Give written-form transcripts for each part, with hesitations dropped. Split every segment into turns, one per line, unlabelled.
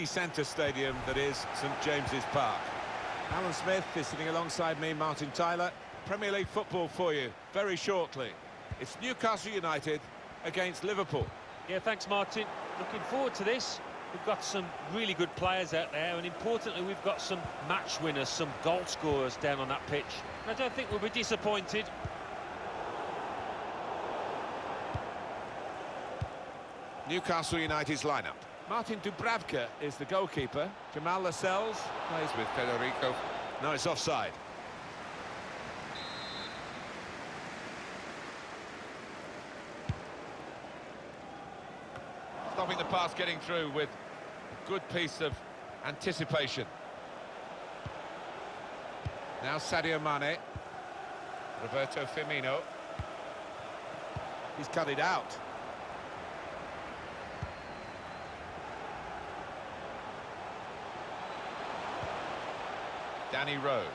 Centre stadium that is St James's Park. Alan Smith is sitting alongside me, Martin Tyler. Premier League football for you very shortly. It's Newcastle United against Liverpool.
Yeah, thanks, Martin. Looking forward to this. We've got some really good players out there, and importantly, we've got some match winners, some goal scorers down on that pitch. And I don't think we'll be disappointed.
Newcastle United's lineup. Martin Dubravka is the goalkeeper. Jamal Lascelles plays with Federico. No, it's offside. Stopping the pass getting through with a good piece of anticipation. Now Sadio Mane. Roberto Firmino. He's cut it out. Danny Rose.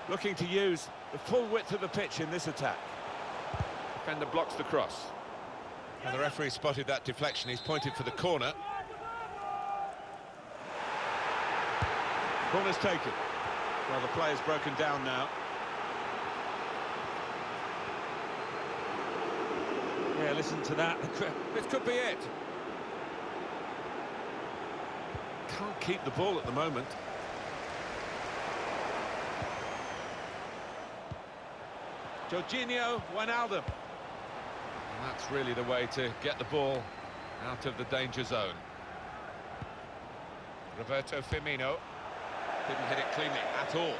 Looking to use the full width of the pitch in this attack. Defender blocks the cross. And the referee spotted that deflection. He's pointed for the corner. Corner's taken. Well, the player's broken down now.
Yeah, listen to that.
This could be it. Can't keep the ball at the moment. Jorginho Wijnaldum. And that's really the way to get the ball out of the danger zone. Roberto Firmino didn't hit it cleanly at all.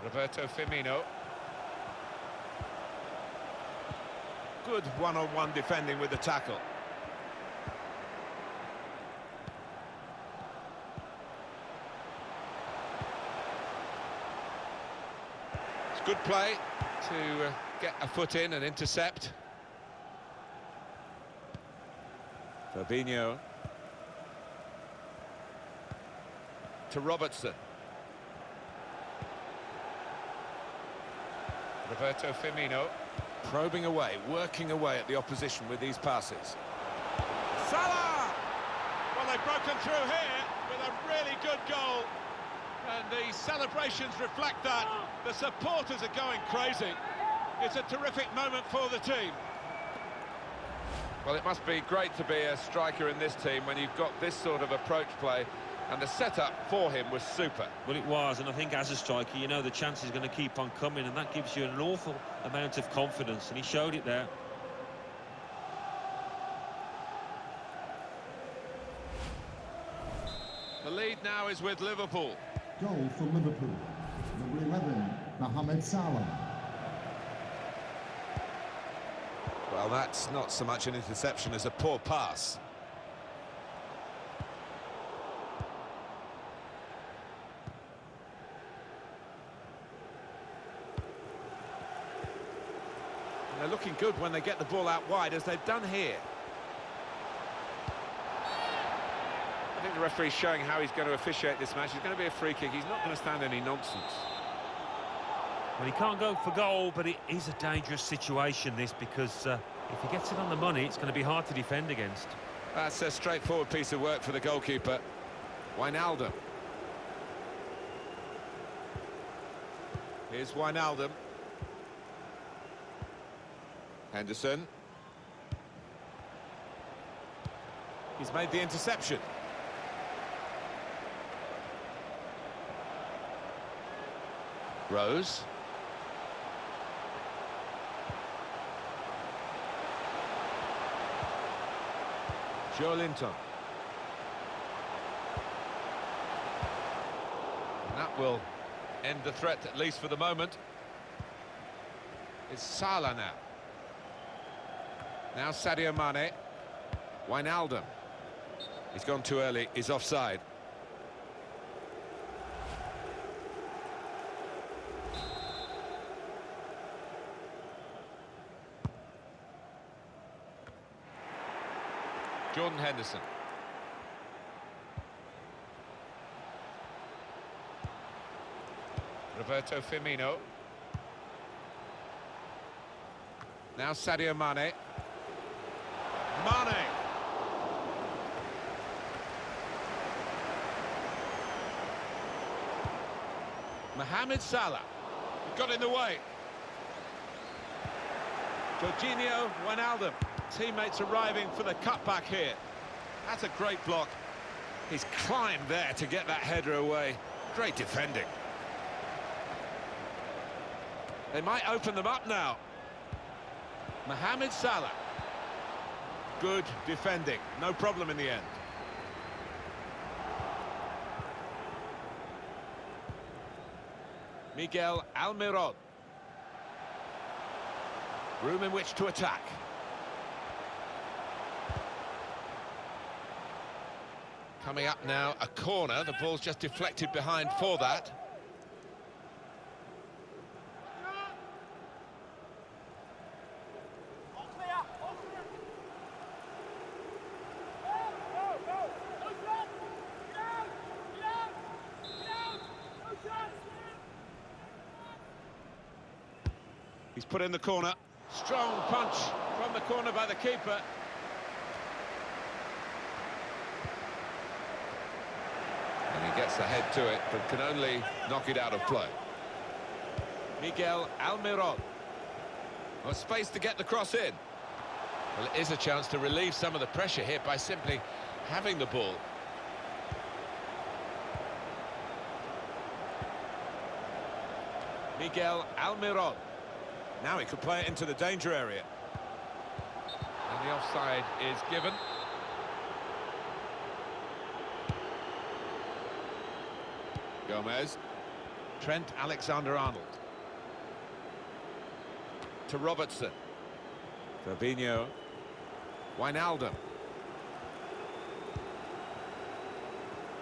Roberto Firmino. Good one-on-one defending with the tackle. It's good play to get a foot in and intercept. Fabinho. To Robertson. Roberto Firmino. Probing away, working away at the opposition with these passes. Salah! Well, they've broken through here with a really good goal. And the celebrations reflect that. The supporters are going crazy. It's a terrific moment for the team. Well, it must be great to be a striker in this team when you've got this sort of approach play. And the setup for him was super.
Well, it was, and I think as a striker, you know the chance is going to keep on coming, and that gives you an awful amount of confidence, and he showed it there.
The lead now is with Liverpool.
Goal for Liverpool. Number 11, Mohamed Salah.
Well, that's not so much an interception as a poor pass. They're looking good when they get the ball out wide, as they've done here. I think the referee's showing how he's going to officiate this match. It's going to be a free kick. He's not going to stand any nonsense.
Well, he can't go for goal, but it is a dangerous situation, this, because if he gets it on the money, it's going to be hard to defend against.
That's a straightforward piece of work for the goalkeeper. Wijnaldum. Here's Wijnaldum. Henderson. He's made the interception. Rose. Joe Linton. And that will end the threat, at least for the moment. It's Salah now. Now Sadio Mane. Wijnaldum. He's gone too early, he's offside. Jordan Henderson. Roberto Firmino. Now Sadio Mane. Mane. Mohamed Salah. Got in the way. Jorginho Wijnaldum. Teammates arriving for the cutback here. That's a great block. He's climbed there to get that header away. Great defending. They might open them up now. Mohamed Salah. Good defending. No problem in the end. Miguel Almiron. Room in which to attack. Coming up now, a corner. The ball's just deflected behind for that. He's put in the corner. Strong punch from the corner by the keeper. And he gets the head to it, but can only knock it out of play. Miguel Almiron. Well, space to get the cross in. Well, it is a chance to relieve some of the pressure here by simply having the ball. Miguel Almiron. Now he could play it into the danger area. And the offside is given. Gomez. Trent Alexander-Arnold. To Robertson. Fabinho. Wijnaldum.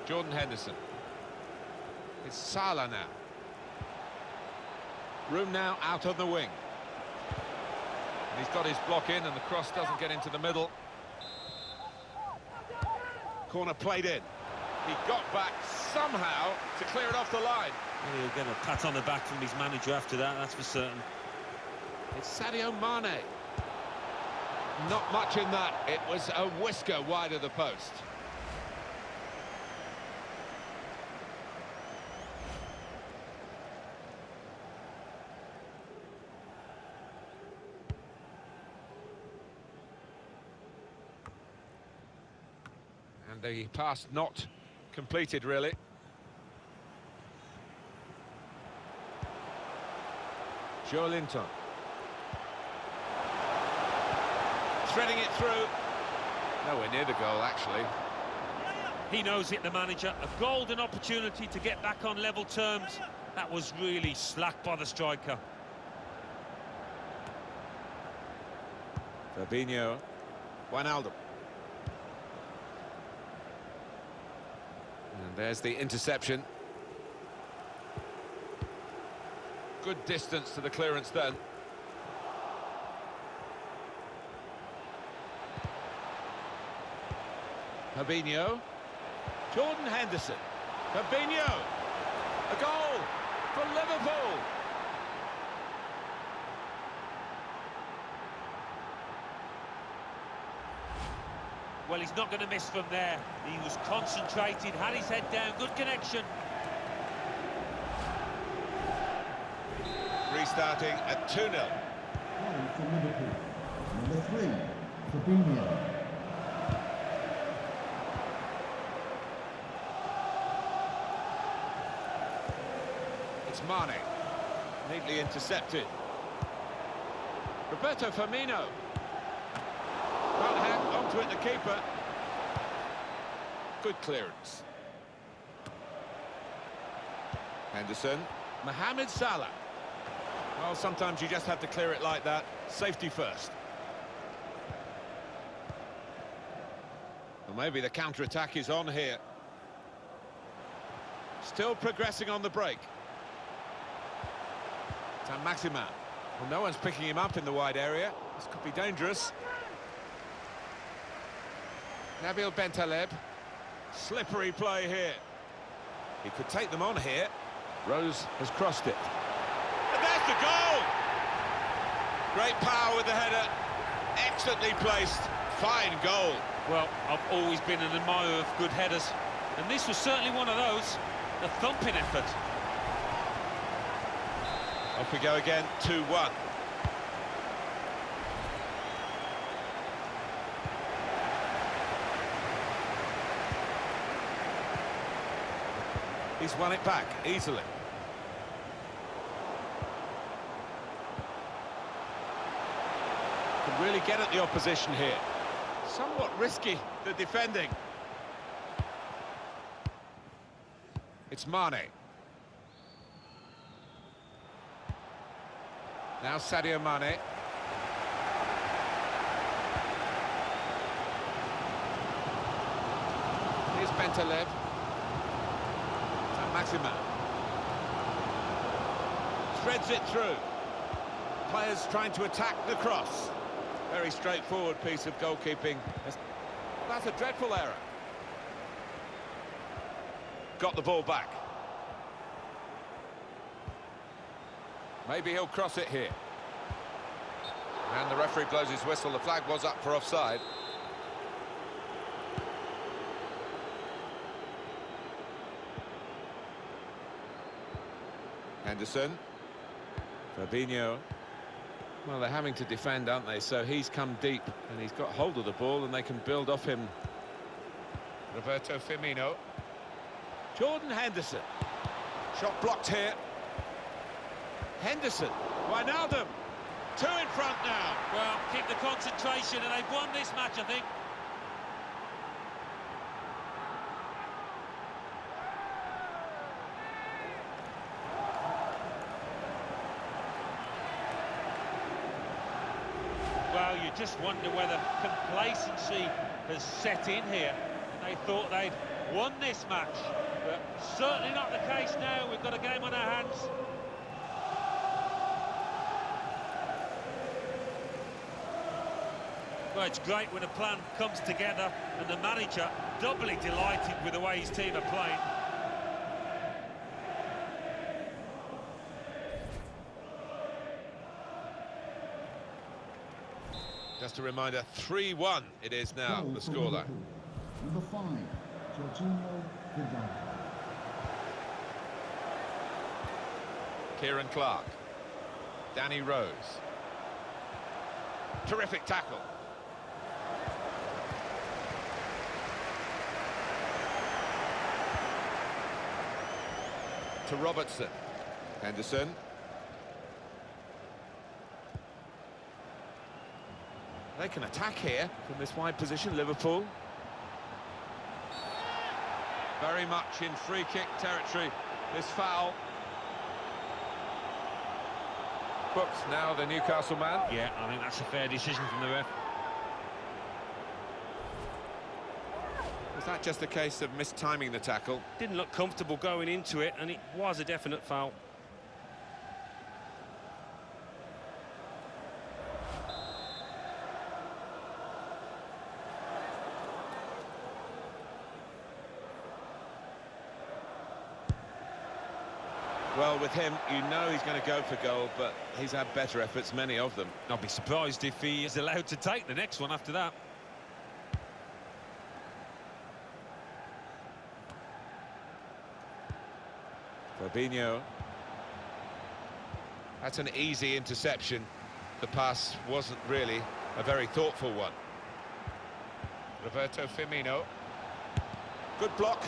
Jordan Henderson. It's Salah now. Room now out on the wing. And he's got his block in and the cross doesn't get into the middle. Corner played in. He got back somehow to clear it off the line.
Well, he'll get a pat on the back from his manager after that, that's for certain.
It's Sadio Mane. Not much in that. It was a whisker wide of the post. And the pass not completed, really. Joelinton. Threading it through. Nowhere near the goal, actually.
He knows it, the manager. A golden opportunity to get back on level terms. That was really slack by the striker.
Fabinho. Wijnaldum. And there's the interception. Good distance to the clearance then. Fabinho. Jordan Henderson. Fabinho. A goal for Liverpool.
Well, he's not going to miss from there. He was concentrated, had his head down, good connection.
Restarting at 2-0.
Goal for Liverpool. Number 3, Fabinho.
It's Mane. Neatly intercepted. Roberto Firmino. Can't hang onto it, the keeper. Good clearance. Henderson. Mohamed Salah. Well, sometimes you just have to clear it like that. Safety first. Well, maybe the counter-attack is on here. Still progressing on the break. Saint-Maximin. Well, no one's picking him up in the wide area. This could be dangerous. Nabil Bentaleb. Slippery play here. He could take them on here. Rose has crossed it. And there's the goal! Great power with the header. Excellently placed. Fine goal.
Well, I've always been an admirer of good headers, and this was certainly one of those. A thumping effort.
Off we go again, 2-1. He's won it back easily. Can really get at the opposition here. Somewhat risky, the defending. It's Mane. Now Sadio Mane. Here's Bentaleb. Maximin. Threads it through. Players trying to attack the cross. Very straightforward piece of goalkeeping. That's a dreadful error. Got the ball back. Maybe he'll cross it here. And the referee blows his whistle. The flag was up for offside. Henderson. Fabinho. Well, they're having to defend, aren't they? So he's come deep and he's got hold of the ball and they can build off him. Roberto Firmino. Jordan Henderson. Shot blocked here. Henderson. Wijnaldum. Two in front now.
Well, keep the concentration and they've won this match, I think. Well, you just wonder whether complacency has set in here. They thought they'd won this match, but certainly not the case now. We've got a game on our hands. Well, it's great when a plan comes together and the manager doubly delighted with the way his team are playing.
Just a reminder, 3-1 it is now, the scoreline.
Number 5, Jorginho Vidal.
Kieran Clark. Danny Rose. Terrific tackle. To Robertson. Henderson. They can attack here from this wide position, Liverpool. Very much in free kick territory, this foul. Books now the Newcastle man.
Yeah, I think that's a fair decision from the ref.
Was that just a case of mistiming the tackle?
Didn't look comfortable going into it, and it was a definite foul.
Well, with him, you know he's going to go for goal, but he's had better efforts, many of them.
I'll be surprised if he is allowed to take the next one after that.
Fabinho. That's an easy interception. The pass wasn't really a very thoughtful one. Roberto Firmino. Good block.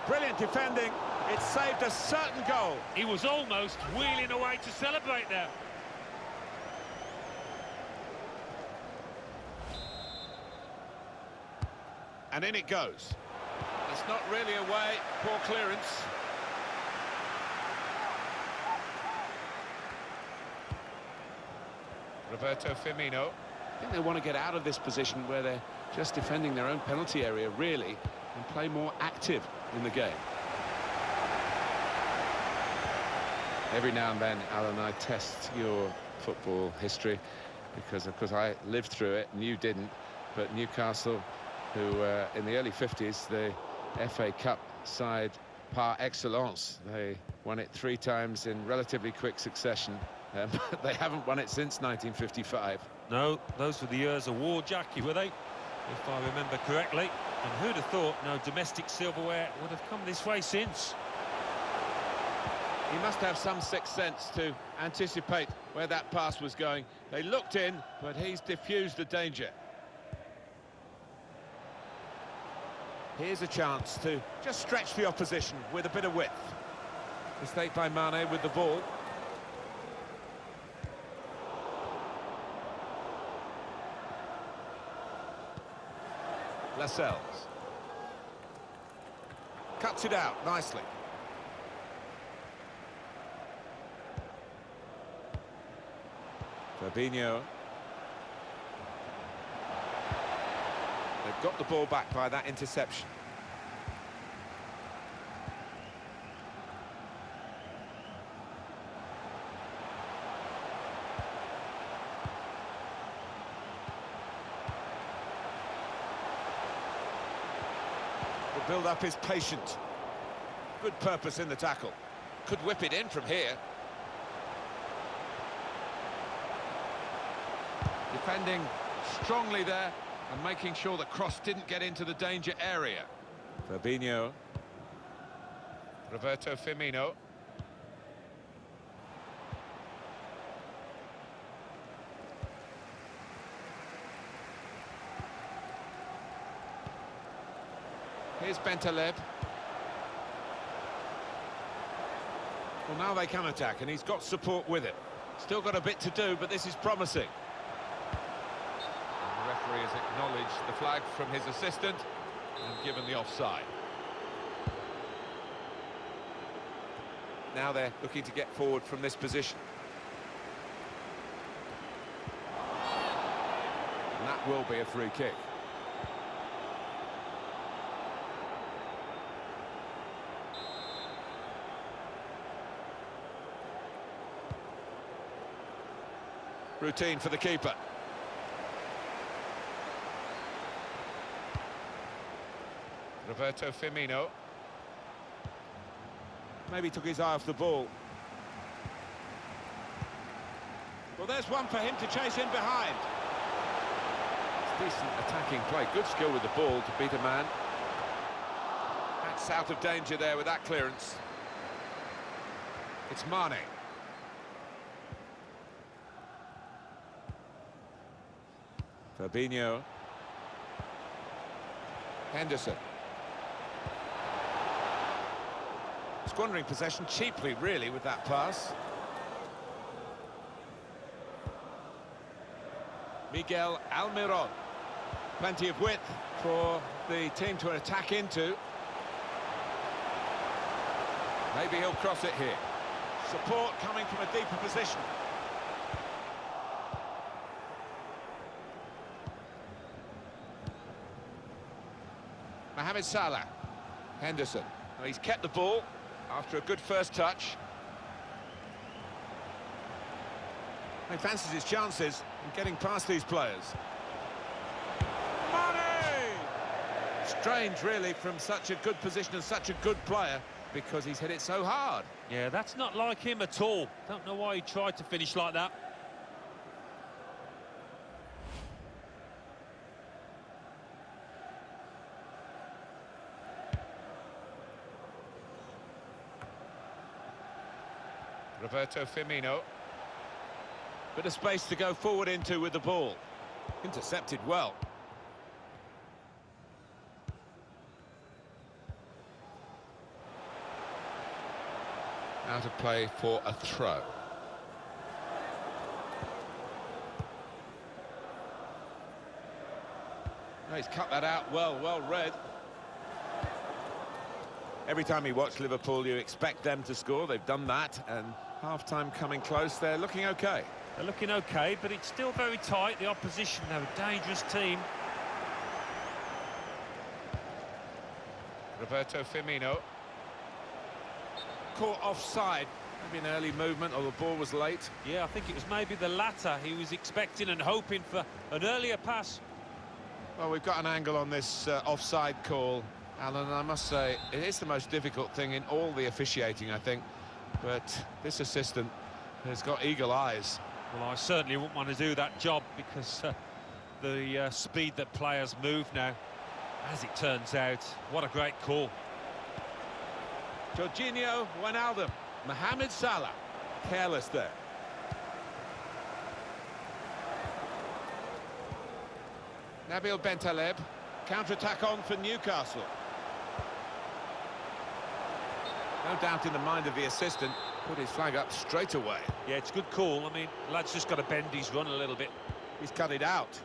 Brilliant defending. It saved a certain goal.
He was almost wheeling away to celebrate there.
And in it goes. It's not really away. Poor clearance. Roberto Firmino. I think they want to get out of this position where they're just defending their own penalty area, really, and play more active in the game. Every now and then, Alan, I test your football history because, of course, I lived through it and you didn't. But Newcastle, who in the early 50s, the FA Cup side par excellence, they won it 3 times in relatively quick succession. But they haven't won it since 1955.
No, those were the years of war, Jackie, were they? If I remember correctly. And who'd have thought no domestic silverware would have come this way since?
He must have some sixth sense to anticipate where that pass was going. They looked in, but he's diffused the danger. Here's a chance to just stretch the opposition with a bit of width. Mistake by Mane with the ball. Lascelles. Cuts it out nicely. Fabinho. They've got the ball back by that interception. The build-up is patient. Good purpose in the tackle. Could whip it in from here. Defending strongly there and making sure the cross didn't get into the danger area. Fabinho. Roberto Firmino. Here's Bentaleb. Well, now they can attack, and he's got support with it. Still got a bit to do, but this is promising. And the referee has acknowledged the flag from his assistant and given the offside. Now they're looking to get forward from this position. And that will be a free kick. Routine for the keeper. Roberto Firmino. Maybe took his eye off the ball. Well, there's one for him to chase in behind. It's decent attacking play. Good skill with the ball to beat a man. That's out of danger there with that clearance. It's Mane. Fabinho. Henderson. Squandering possession cheaply, really, with that pass. Miguel Almiron. Plenty of width for the team to attack into. Maybe he'll cross it here. Support coming from a deeper position. Mohamed Salah. Henderson. Well, he's kept the ball after a good first touch. He fancies his chances in getting past these players. Mane! Strange, really, from such a good position and such a good player, because he's hit it so hard.
Yeah, that's not like him at all. Don't know why he tried to finish like that.
Roberto Firmino. Bit of space to go forward into with the ball. Intercepted well. Out of play for a throw. Oh, he's cut that out well read. Every time you watch Liverpool, you expect them to score. They've done that, and half-time coming close. They're looking okay.
They're looking okay, but it's still very tight. The opposition, they're a dangerous team.
Roberto Firmino. Caught offside Maybe an early movement, or the ball was late.
Yeah, I think it was maybe the latter. He was expecting and hoping for an earlier pass.
Well, we've got an angle on this offside call, Alan, and I must say, it is the most difficult thing in all the officiating, I think. But this assistant has got eagle eyes.
Well, I certainly wouldn't want to do that job because the speed that players move now, as it turns out, what a great call.
Jorginho Wijnaldum, Mohamed Salah, careless there. Nabil Bentaleb, counter-attack on for Newcastle. No doubt in the mind of the assistant, put his flag up straight away.
Yeah, it's a good call. I mean, lad's just got to bend his run a little bit.
He's cut it out.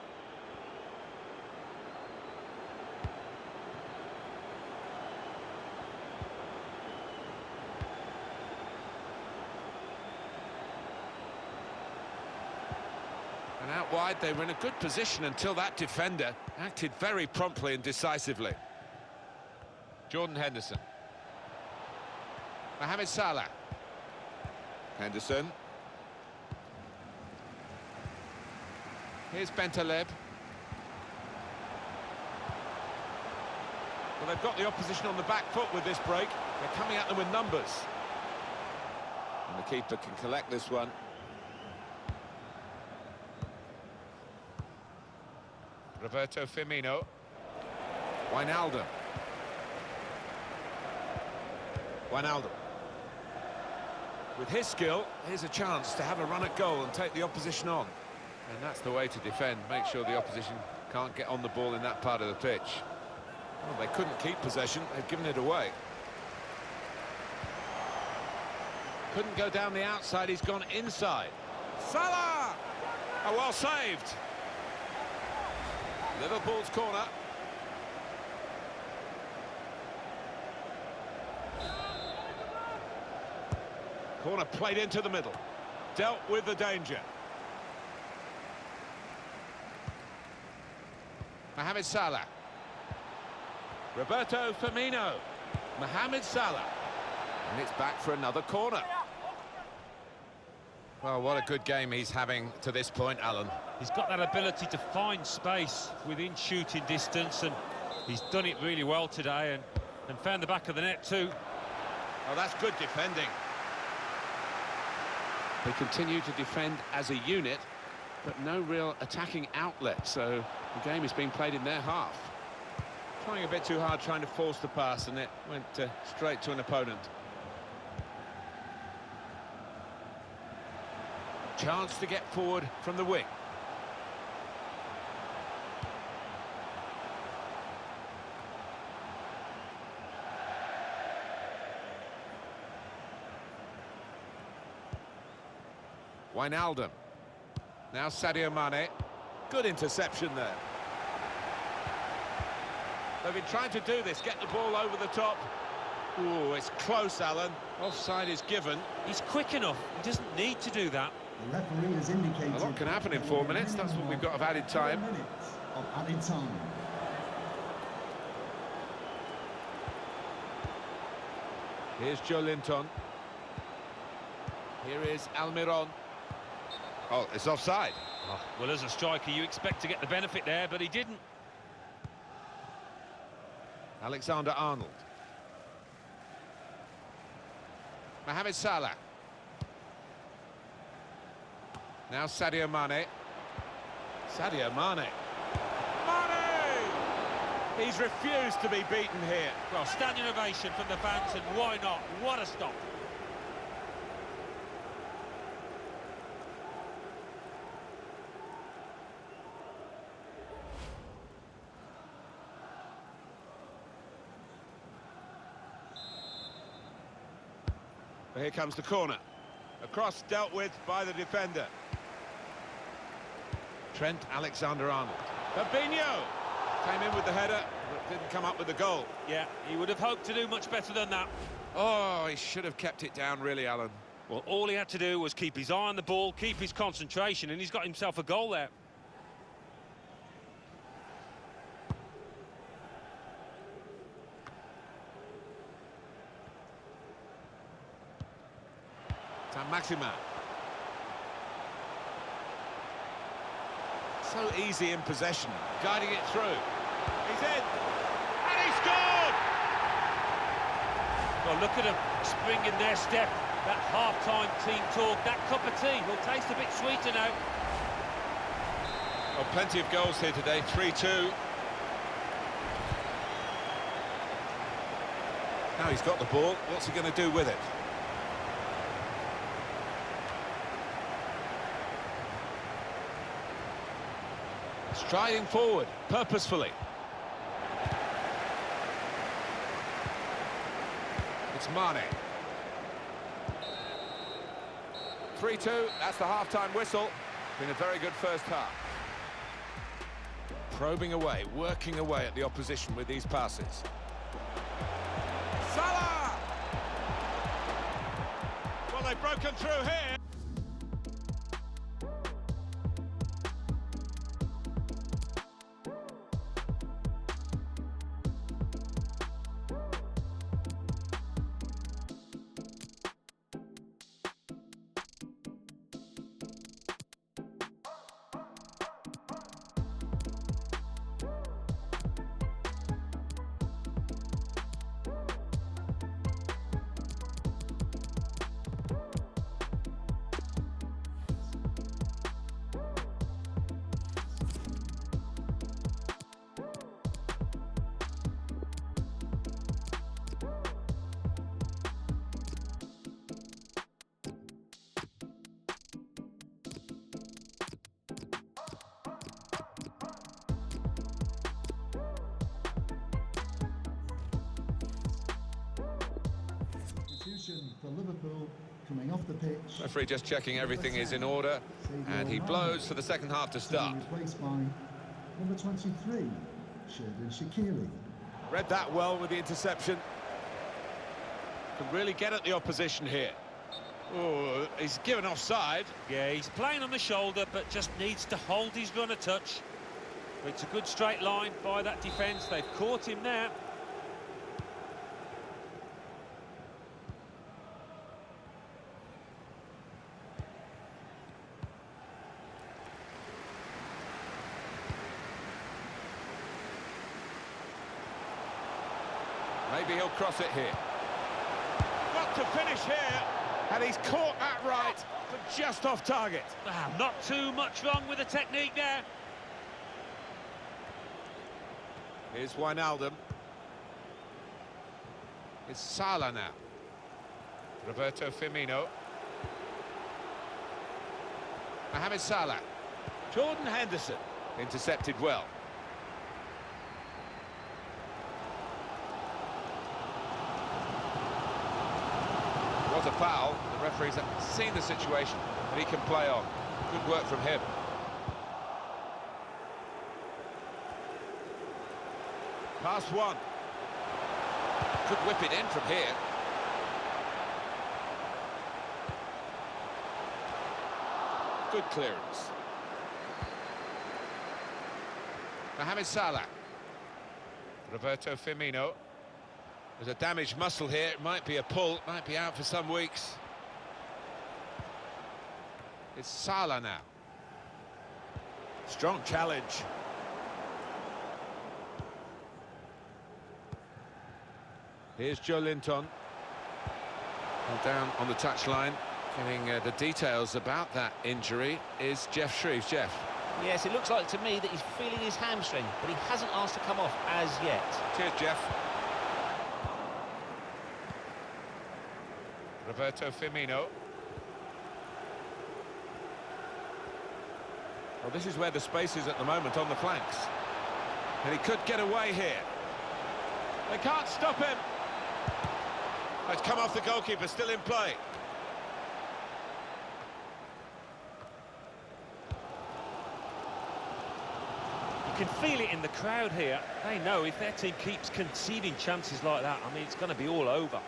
And out wide, they were in a good position until that defender acted very promptly and decisively. Jordan Henderson. Mohamed Salah. Henderson. Here's Bentaleb. Well, they've got the opposition on the back foot with this break. They're coming at them with numbers. And the keeper can collect this one. Roberto Firmino. Wijnaldum. Wijnaldum. With his skill, here's a chance to have a run at goal and take the opposition on. And that's the way to defend, make sure the opposition can't get on the ball in that part of the pitch. Well, they couldn't keep possession, they've given it away. Couldn't go down the outside, he's gone inside. Salah! Oh, well saved. Liverpool's corner. Corner played into the middle. Dealt with the danger. Mohamed Salah. Roberto Firmino. Mohamed Salah. And it's back for another corner. Well, what a good game he's having to this point, Alan.
He's got that ability to find space within shooting distance, and he's done it really well today and found the back of the net too.
Oh, that's good defending. They continue to defend as a unit, but no real attacking outlet, so the game is being played in their half. Trying a bit too hard, trying to force the pass, and it went straight to an opponent. Chance to get forward from the wing. Wijnaldum. Now Sadio Mane. Good interception there. They've been trying to do this, get the ball over the top. Ooh, it's close, Alan. Offside is given.
He's quick enough. He doesn't need to do that.
The referee has indicated
A lot can happen in 4 minutes. That's what we've got of added time.
4 minutes of added time.
Here's Joe Linton. Here is Almiron. Oh, it's offside.
Oh, well, as a striker, you expect to get the benefit there, but he didn't.
Alexander-Arnold. Mohamed Salah. Now Sadio Mane. Sadio Mane. Mane! He's refused to be beaten here.
Well, standing ovation from the fans, and why not? What a stop.
Here comes the corner. A cross dealt with by the defender. Trent Alexander-Arnold. Fabinho came in with the header, but didn't come up with the goal.
Yeah, he would have hoped to do much better than that.
Oh, he should have kept it down, really, Alan.
Well, all he had to do was keep his eye on the ball, keep his concentration, and he's got himself a goal there.
Maximin. So easy in possession, guiding it through. He's in, and he scored!
Well, look at them springing their step. That half-time team talk, that cup of tea will taste a bit sweeter now.
Well, plenty of goals here today, 3-2. Now he's got the ball, what's he going to do with it? Striding forward, purposefully. It's Mane. 3-2, that's the half-time whistle. Been a very good first half. Probing away, working away at the opposition with these passes. Salah! Well, they've broken through here.
For Liverpool, coming off the pitch.
Referee just checking everything is in order, and he blows for the second half to start.
Replaced by number 23, Xherdan Shaqiri.
Read that well with the interception. Can really get at the opposition here. Oh, he's given offside.
Yeah, he's playing on the shoulder, but just needs to hold his run a touch. It's a good straight line by that defence. They've caught him now.
Maybe he'll cross it here. Got to finish here, and he's caught that right, but just off target.
Not too much wrong with the technique there.
Here's Wijnaldum. It's Salah now. Roberto Firmino. Mohamed Salah. Jordan Henderson. Intercepted well. Was a foul. The referees have seen the situation, and he can play on. Good work from him. Pass one. Could whip it in from here. Good clearance. Mohamed Salah. Roberto Firmino. There's a damaged muscle here. It might be a pull. Might be out for some weeks. It's Salah now. Strong challenge. Here's Joe Linton. Down on the touchline. Getting the details about that injury is Jeff Shreves. Jeff.
Yes, it looks like to me that he's feeling his hamstring, but he hasn't asked to come off as yet.
Cheers, Jeff. Roberto Firmino. Well, this is where the space is at the moment on the flanks. And he could get away here. They can't stop him. It's come off the goalkeeper, still in play.
You can feel it in the crowd here. They know if their team keeps conceding chances like that, I mean, it's going to be all over.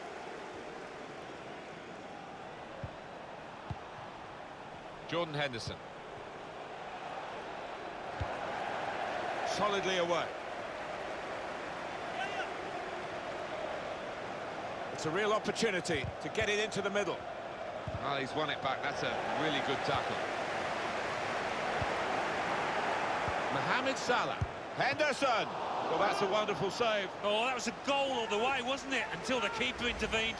Jordan Henderson. Solidly away. It's a real opportunity to get it into the middle. Well, he's won it back. That's a really good tackle. Mohamed Salah. Henderson. Well, that's a wonderful save.
Oh, that was a goal all the way, wasn't it? Until the keeper intervened.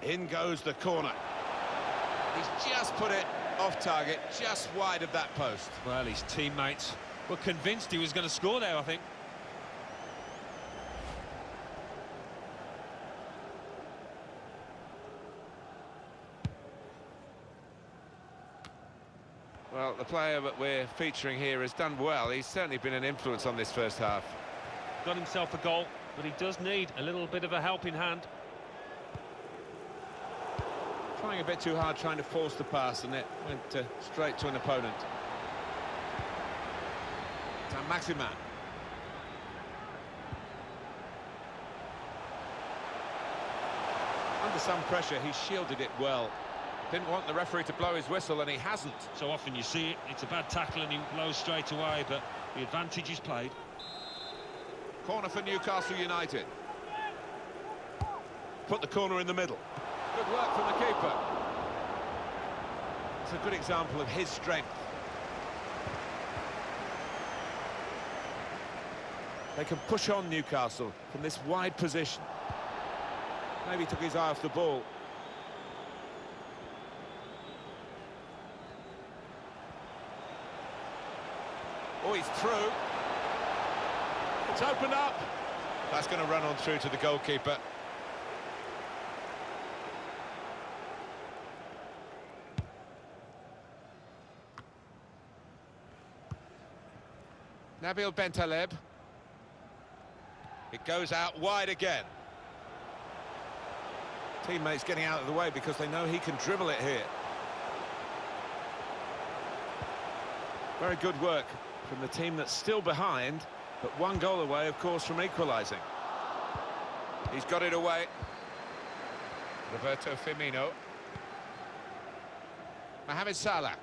In goes the corner. He's just put it off target, just wide of that post.
Well, his teammates were convinced he was going to score there, I think.
Well, the player that we're featuring here has done well. He's certainly been an influence on this first half.
Got himself a goal, but he does need a little bit of a helping hand.
Trying a bit too hard, trying to force the pass, and it went straight to an opponent. Maximin. Under some pressure, he shielded it well. Didn't want the referee to blow his whistle, and he hasn't.
So often you see it, it's a bad tackle and he blows straight away, but the advantage is played.
Corner for Newcastle United. Put the corner in the middle. Good work from the keeper. It's a good example of his strength. They can push on Newcastle from this wide position. Maybe took his eye off the ball. Oh, he's through. It's opened up. That's going to run on through to the goalkeeper. Nabil Bentaleb. It goes out wide again. Teammates getting out of the way because they know he can dribble it here. Very good work from the team that's still behind, but one goal away, of course, from equalising. He's got it away. Roberto Firmino. Mohamed Salah.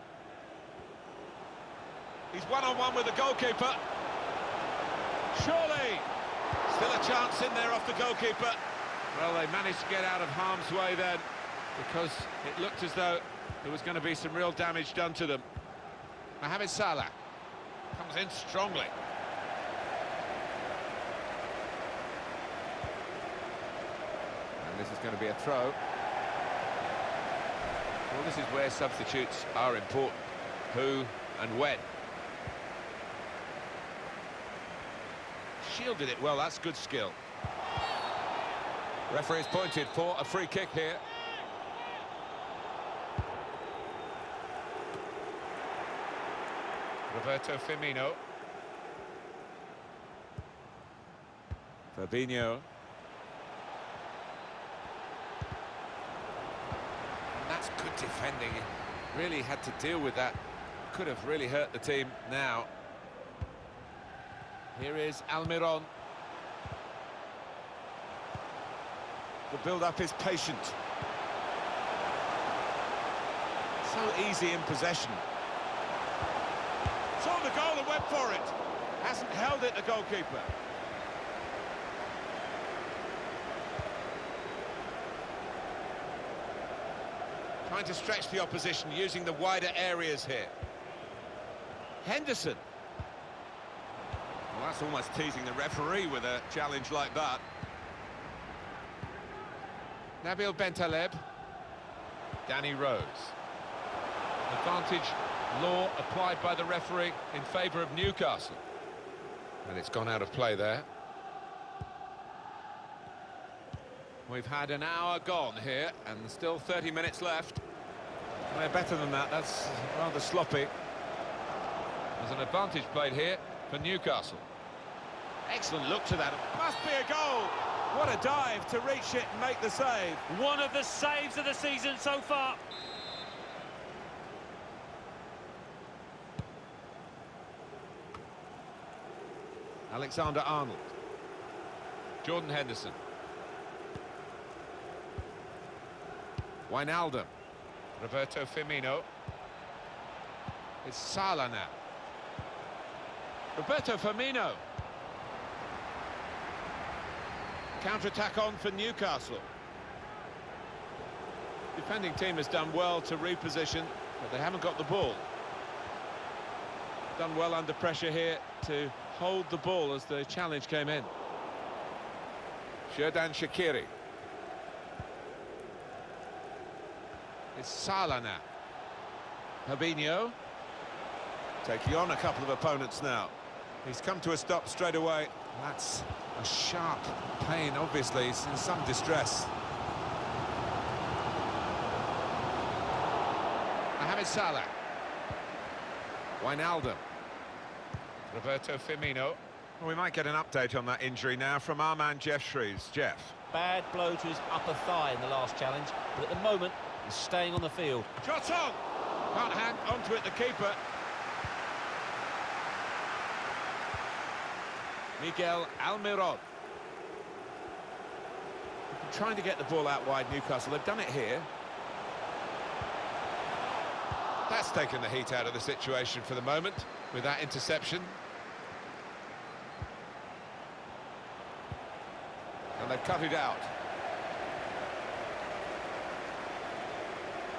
He's one-on-one with the goalkeeper. Surely! Still a chance in there off the goalkeeper. Well, they managed to get out of harm's way then, because it looked as though there was going to be some real damage done to them. Mohamed Salah comes in strongly. And this is going to be a throw. Well, this is where substitutes are important. Who and when. Shielded it well, that's good skill. Referee is pointed for a free kick here. Roberto Firmino. Fabinho. And that's good defending. He really had to deal with that. Could have really hurt the team now. Here is Almiron. The build-up is patient. So easy in possession. Saw the goal and went for it. Hasn't held it, the goalkeeper. Trying to stretch the opposition, using the wider areas here. Henderson. Well, that's almost teasing the referee with a challenge like that. Nabil Bentaleb. Danny Rose. Advantage law applied by the referee in favour of Newcastle. And it's gone out of play there. We've had an hour gone here and still 30 minutes left. They're better than that, that's rather sloppy. There's an advantage played here for Newcastle. Excellent look to that. Must be a goal. What a dive to reach it and make the save.
One of the saves of the season so far.
Alexander-Arnold. Jordan Henderson. Wijnaldum. Roberto Firmino. It's Salah now. Roberto Firmino. Counter-attack on for Newcastle. Defending team has done well to reposition, but they haven't got the ball. Done well under pressure here to hold the ball as the challenge came in. Xherdan Shaqiri. It's Salah now. Fabinho. Taking on a couple of opponents now. He's come to a stop straight away. That's a sharp pain, obviously. He's in some distress. Mohamed Salah. Wijnaldum. Roberto Firmino. Well, we might get an update on that injury now from our man Jeff Shreves. Jeff.
Bad blow to his upper thigh in the last challenge, but at the moment, he's staying on the field.
Shot on! Can't hang onto it, the keeper. Miguel Almiron. Trying to get the ball out wide, Newcastle. They've done it here. That's taken the heat out of the situation for the moment with that interception. And they've cut it out.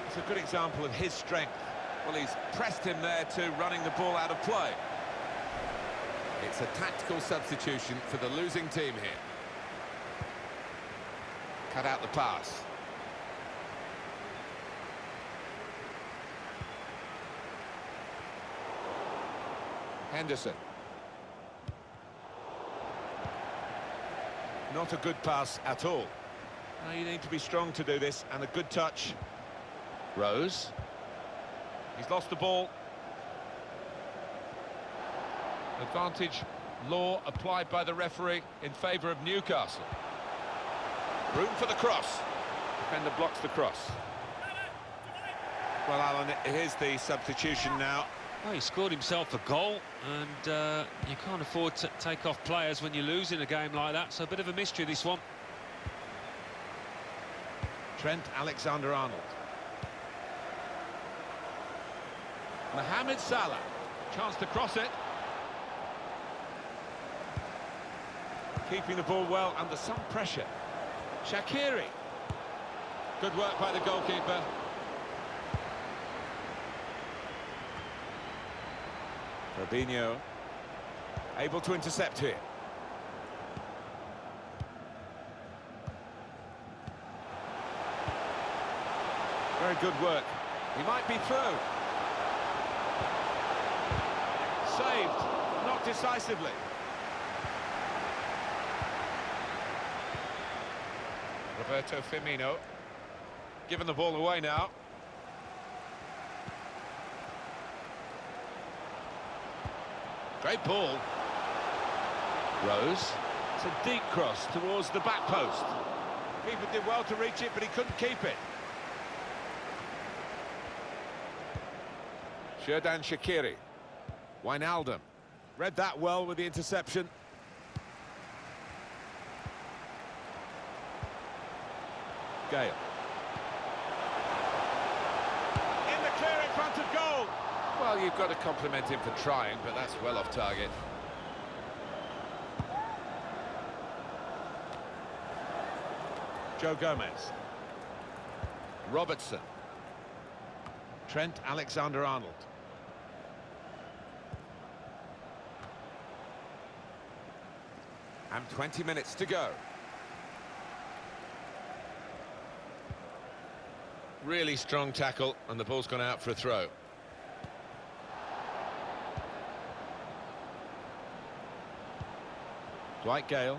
It's a good example of his strength. Well, he's pressed him there to running the ball out of play. It's a tactical substitution for the losing team here. Cut out the pass. Henderson. Not a good pass at all. Now you need to be strong to do this, and a good touch. Rose. He's lost the ball. Advantage law applied by the referee in favour of Newcastle. Room for the cross. Defender blocks the cross. Well, Alan, here's the substitution now.
Well, he scored himself a goal, and you can't afford to take off players when you lose in a game like that, so a bit of a mystery, this one.
Trent Alexander-Arnold. Mohamed Salah. Chance to cross it. Keeping the ball well under some pressure. Shaqiri. Good work by the goalkeeper. Fabinho. Able to intercept here. Very good work. He might be through. Saved. Not decisively. Roberto Firmino, giving the ball away now. Great ball. Rose. It's a deep cross towards the back post. Keeper did well to reach it, but he couldn't keep it. Xherdan Shaqiri. Wijnaldum. Read that well with the interception. Gale. In the clear in front of goal. Well, you've got to compliment him for trying, but that's well off target. Joe Gomez. Robertson. Trent Alexander-Arnold. And 20 minutes to go. Really strong tackle, and the ball's gone out for a throw. Dwight Gale.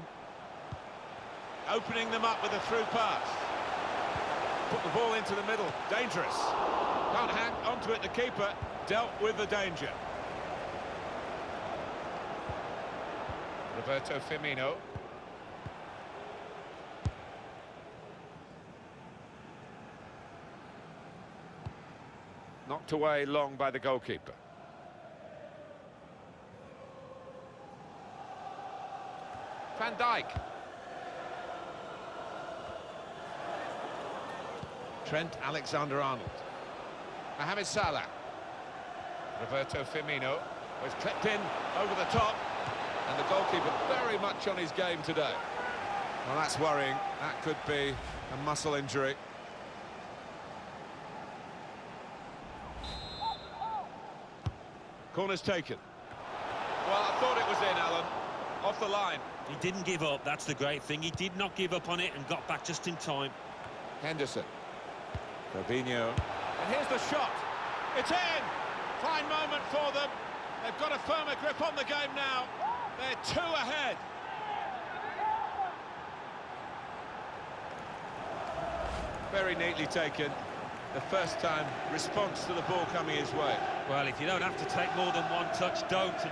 Opening them up with a through pass. Put the ball into the middle. Dangerous. Can't hang onto it, the keeper. Dealt with the danger. Roberto Firmino. Knocked away long by the goalkeeper. Van Dijk. Trent Alexander-Arnold. Mohamed Salah. Roberto Firmino was clipped in over the top, and the goalkeeper very much on his game today. Well, that's worrying. That could be a muscle injury. Corner's taken. Well, I thought it was in, Alan. Off the line.
He didn't give up, that's the great thing. He did not give up on it and got back just in time.
Henderson. Fabinho. And here's the shot. It's in! Fine moment for them. They've got a firmer grip on the game now. They're 2 ahead. Very neatly taken. The first time response to the ball coming his way.
Well, if you don't have to take more than one touch, don't. And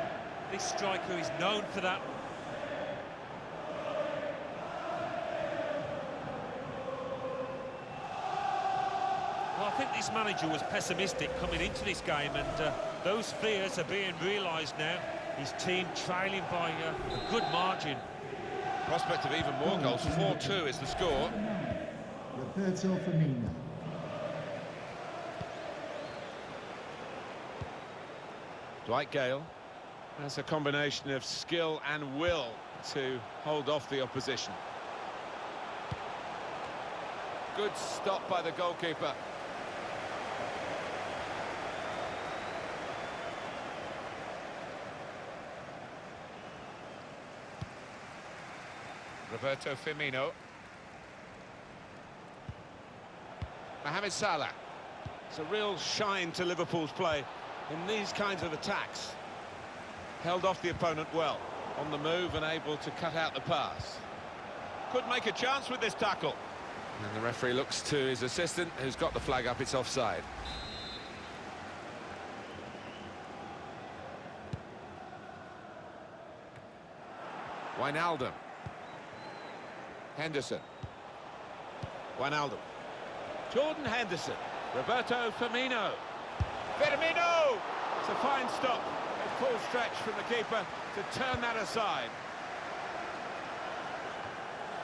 this striker is known for that. Well, I think this manager was pessimistic coming into this game, and those fears are being realised now. His team trailing by a good margin.
Prospect of even more goals. 4-2 is the score.
Roberto Firmino.
Dwight Gale has a combination of skill and will to hold off the opposition. Good stop by the goalkeeper. Roberto Firmino. Mohamed Salah. It's a real shine to Liverpool's play in these kinds of attacks. Held off the opponent well, on the move and able to cut out the pass. Could make a chance with this tackle. And the referee looks to his assistant, who's got the flag up. It's offside. Wijnaldum. Henderson. Wijnaldum. Jordan Henderson. Roberto Firmino. Firmino! It's a fine stop. A full stretch from the keeper to turn that aside.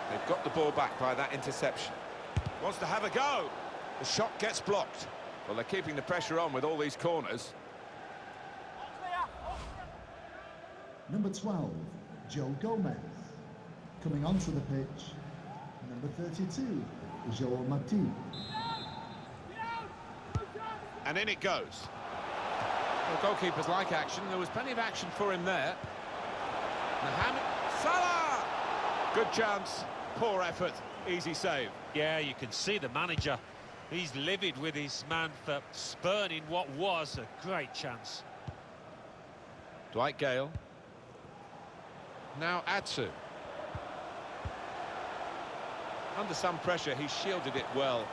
They've got the ball back by that interception. Wants to have a go. The shot gets blocked. Well, they're keeping the pressure on with all these corners.
Number 12, Joe Gomez. Coming onto the pitch, number 32, Joel Matip.
And in it goes. Well, goalkeepers like action. There was plenty of action for him there. Mohamed Salah! Good chance, poor effort, easy save.
Yeah, you can see the manager. He's livid with his man for spurning what was a great chance.
Dwight Gale. Now Atsu. Under some pressure, he shielded it well.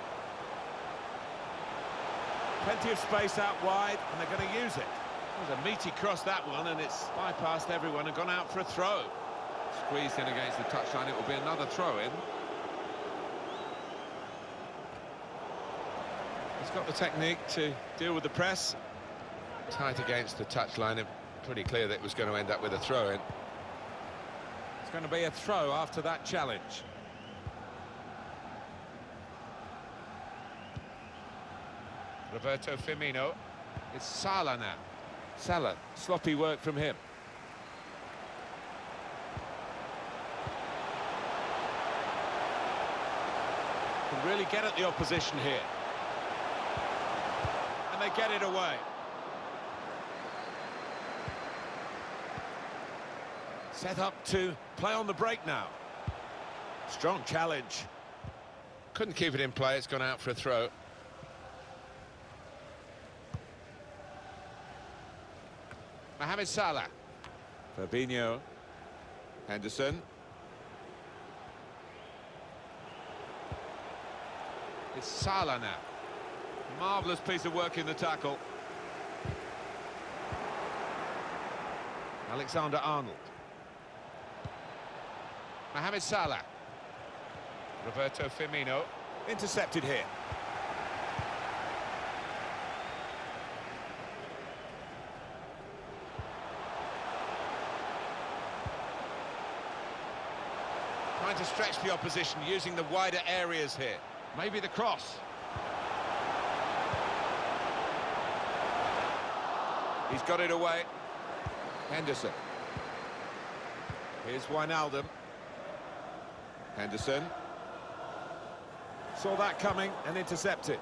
Plenty of space out wide, and they're going to use it. It was a meaty cross, that one, and it's bypassed everyone and gone out for a throw. Squeezed in against the touchline, it will be another throw-in. He's got the technique to deal with the press. Tight against the touchline, and pretty clear that it was going to end up with a throw-in. It's going to be a throw after that challenge. Roberto Firmino. It's Salah now. Salah, sloppy work from him. Can really get at the opposition here. And they get it away. Set up to play on the break now. Strong challenge. Couldn't keep it in play, it's gone out for a throw. Mohamed Salah. Fabinho. Henderson. It's Salah now. Marvellous piece of work in the tackle. Alexander-Arnold. Mohamed Salah. Roberto Firmino. Intercepted here. Trying to stretch the opposition, using the wider areas here. Maybe the cross. He's got it away. Henderson. Here's Wijnaldum. Henderson. Saw that coming and intercepted.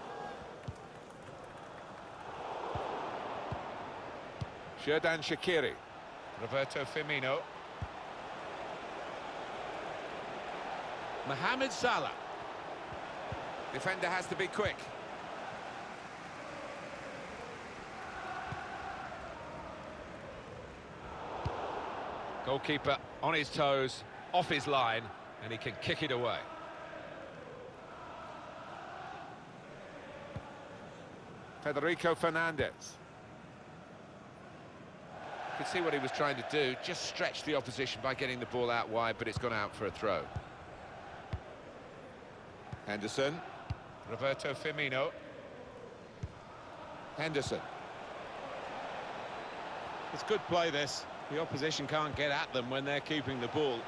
Xherdan Shaqiri. Roberto Firmino. Mohamed Salah. Defender has to be quick. Goalkeeper on his toes, off his line, and he can kick it away. Federico Fernandez. You can see what he was trying to do, just stretch the opposition by getting the ball out wide, but it's gone out for a throw. Henderson. Roberto Firmino. Henderson. It's good play, this. The opposition can't get at them when they're keeping the ball.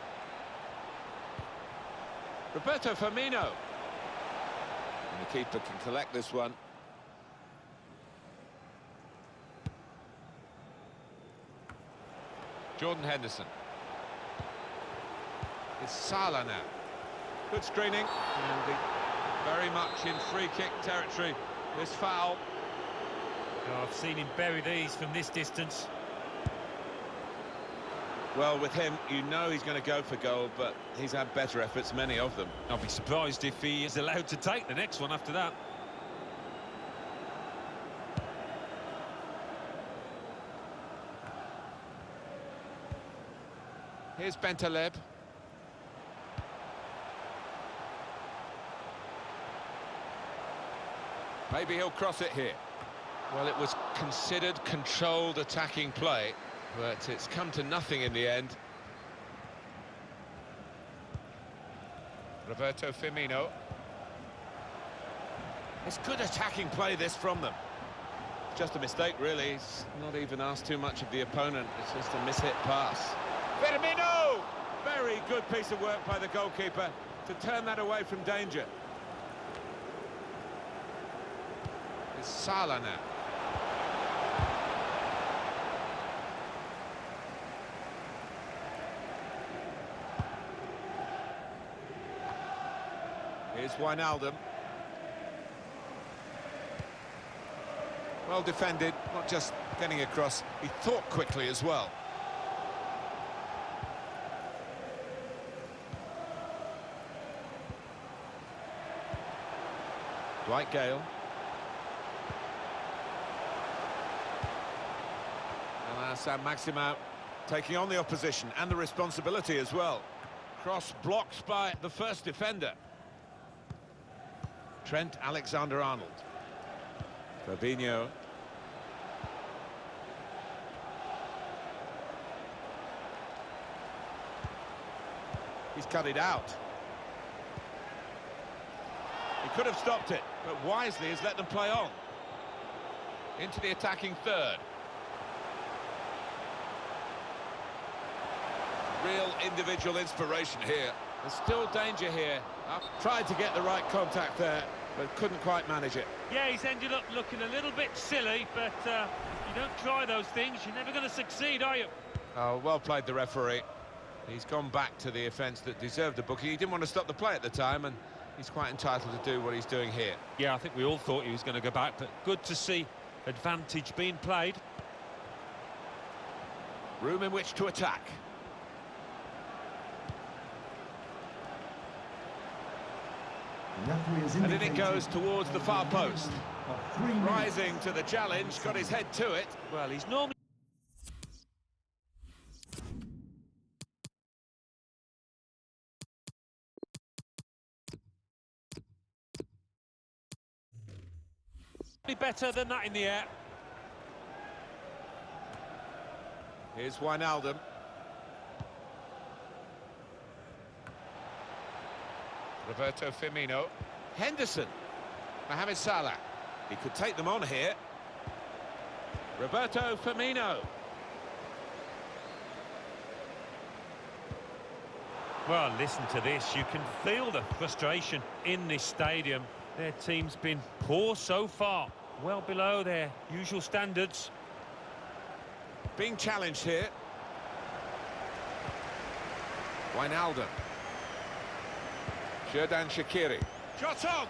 Roberto Firmino. And the keeper can collect this one. Jordan Henderson. It's Salah now. Good screening, and very much in free-kick territory, this foul.
Oh, I've seen him bury these from this distance.
Well, with him, you know he's going to go for goal, but he's had better efforts, many of them.
I'll be surprised if he is allowed to take the next one after that.
Here's Bentaleb. Maybe he'll cross it here. Well, it was considered controlled attacking play, but it's come to nothing in the end. Roberto Firmino. It's good attacking play, this, from them. Just a mistake, really. He's not even asked too much of the opponent. It's just a mishit pass. Firmino! Very good piece of work by the goalkeeper to turn that away from danger. It's Salah now. Here's Wijnaldum. Well defended, not just getting across, he thought quickly as well. Dwight Gale. And Saint-Maximin taking on the opposition and the responsibility as well. Cross blocked by the first defender. Trent Alexander-Arnold. Fabinho. He's cut it out. He could have stopped it, but wisely has let them play on. Into the attacking third. Real individual inspiration here. There's still danger here. Tried to get the right contact there, but couldn't quite manage it.
Yeah, he's ended up looking a little bit silly, but you don't try those things, you're never going to succeed, are you?
Oh, well played, the referee. He's gone back to the offence that deserved the booking. He didn't want to stop the play at the time, and he's quite entitled to do what he's doing here.
Yeah, I think we all thought he was going to go back, but good to see advantage being played.
Room in which to attack. And in it goes towards the far post. Rising to the challenge, got his head to it.
Well, he's normally... better than that in the air.
Here's Wijnaldum. Roberto Firmino. Henderson. Mohamed Salah. He could take them on here. Roberto Firmino.
Well, listen to this. You can feel the frustration in this stadium. Their team's been poor so far, well below their usual standards.
Being challenged here. Wijnaldum. Xherdan Shaqiri. Shot on!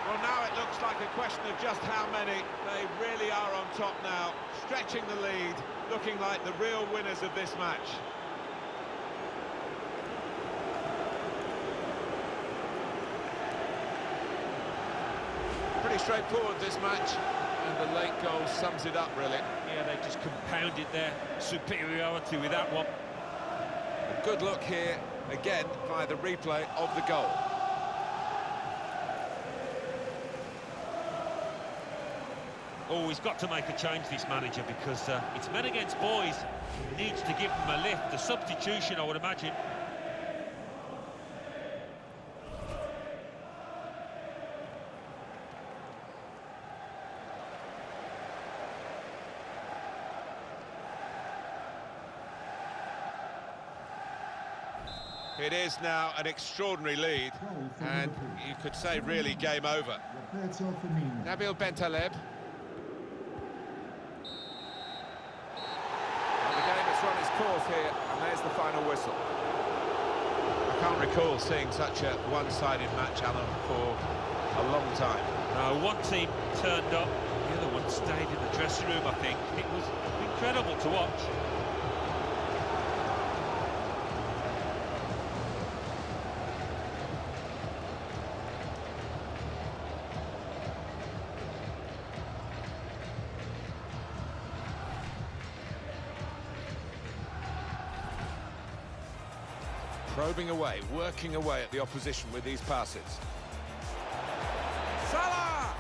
Well, now it looks like a question of just how many. They really are on top now, stretching the lead, looking like the real winners of this match. Pretty straightforward, this match, and the late goal sums it up, really.
Yeah, they just compounded their superiority with that one.
A good look here, again, via the replay of the goal.
Oh, he's got to make a change, this manager, because it's men against boys. He needs to give them a lift. The substitution, I would imagine.
It is now an extraordinary lead, and you could say really game over. Nabil Bentaleb. The game has run its course here, and there's the final whistle. I can't recall seeing such a one-sided match, Alan, for a long time.
No, one team turned up, the other one stayed in the dressing room, I think. It was incredible to watch.
Probing away, working away at the opposition with these passes. Salah!